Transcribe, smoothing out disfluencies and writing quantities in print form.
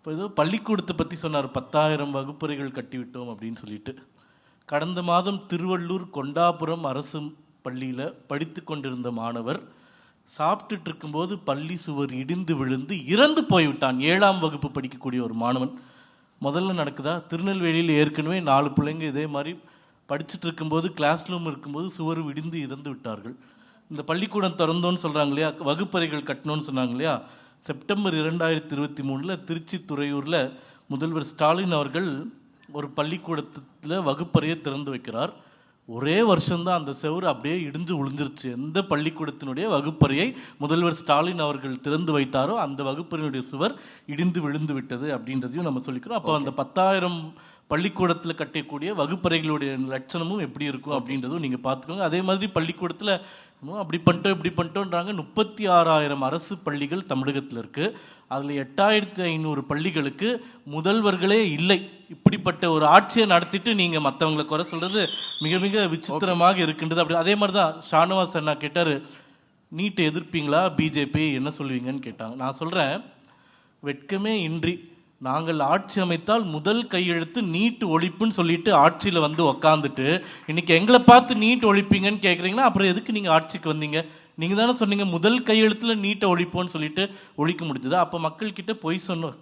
இப்போ ஏதோ பள்ளிக்கூடத்தை பற்றி சொன்னார், 10,000 வகுப்பறைகள் கட்டிவிட்டோம் அப்படின்னு சொல்லிட்டு. கடந்த மாதம் திருவள்ளூர் கொண்டாபுரம் அரசு பள்ளியில் படித்து கொண்டிருந்த மாணவர் சாப்பிட்டுட்டு இருக்கும்போது பள்ளி சுவர் இடிந்து விழுந்து இறந்து போய்விட்டான். 7ஆம் வகுப்பு படிக்கக்கூடிய ஒரு மாணவன். முதல்ல நடக்குதா? திருநெல்வேலியில் ஏற்கனவே 4 பிள்ளைங்க இதே மாதிரி படிச்சுட்டு இருக்கும்போது கிளாஸ் ரூம் இருக்கும்போது சுவர் இடிந்து இறந்து விட்டார்கள். இந்த பள்ளிக்கூடம் திறந்தோன்னு சொல்கிறாங்க இல்லையா, வகுப்பறைகள் கட்டணும்னு சொன்னாங்க இல்லையா, செப்டம்பர் 2023 திருச்சி துறையூரில் முதல்வர் ஸ்டாலின் அவர்கள் ஒரு பள்ளிக்கூடத்தில் வகுப்பறையை திறந்து வைக்கிறார். ஒரே வருஷம்தான் அந்த செவுறு அப்படியே இடிஞ்சு விழுந்துருச்சு. எந்த பள்ளிக்கூடத்தினுடைய வகுப்பறையை முதல்வர் ஸ்டாலின் அவர்கள் திறந்து வைத்தாரோ அந்த வகுப்பறையினுடைய சுவர் இடிந்து விழுந்து விட்டது அப்படின்றதையும் நம்ம சொல்லிக்கிறோம். அப்போ அந்த 10,000 பள்ளிக்கூடத்தில் கட்டக்கூடிய வகுப்பறைகளுடைய லட்சணமும் எப்படி இருக்கும் அப்படின்றதும் நீங்கள் பார்த்துக்கோங்க. அதே மாதிரி பள்ளிக்கூடத்தில் அப்படி பண்ணிட்டோம் இப்படி பண்ணிட்டோன்றாங்க. 36,000 அரசு பள்ளிகள் தமிழகத்தில் இருக்குது. அதில் 8,500 பள்ளிகளுக்கு முதல்வர்களே இல்லை. இப்படிப்பட்ட ஒரு ஆட்சியை நடத்திட்டு நீங்கள் மற்றவங்களை குறை சொல்கிறது மிக மிக விசித்திரமாக இருக்கின்றது. அப்படி அதே மாதிரி தான் ஷானவாஸ் அண்ணா கேட்டார், நீட்டை எதிர்ப்பீங்களா பிஜேபி, என்ன சொல்லுவீங்கன்னு கேட்டாங்க. நான் சொல்கிறேன், வெட்கமே இன்றி நாங்கள் ஆட்சி அமைத்தால் முதல் கையெழுத்து நீட் ஒழிப்புன்னு சொல்லிட்டு ஆட்சியில் வந்து உக்காந்துட்டு இன்னைக்கு எங்களை பார்த்து நீட் ஒழிப்பீங்கன்னு கேட்குறீங்கன்னா அப்புறம் எதுக்கு நீங்கள் ஆட்சிக்கு வந்தீங்க? நீங்கள் தானே சொன்னீங்க முதல் கையெழுத்தில் நீட்டை ஒழிப்போன்னு சொல்லிட்டு ஒழிக்க முடிஞ்சது. அப்போ மக்கள்கிட்ட பொய் சொன்னோம்.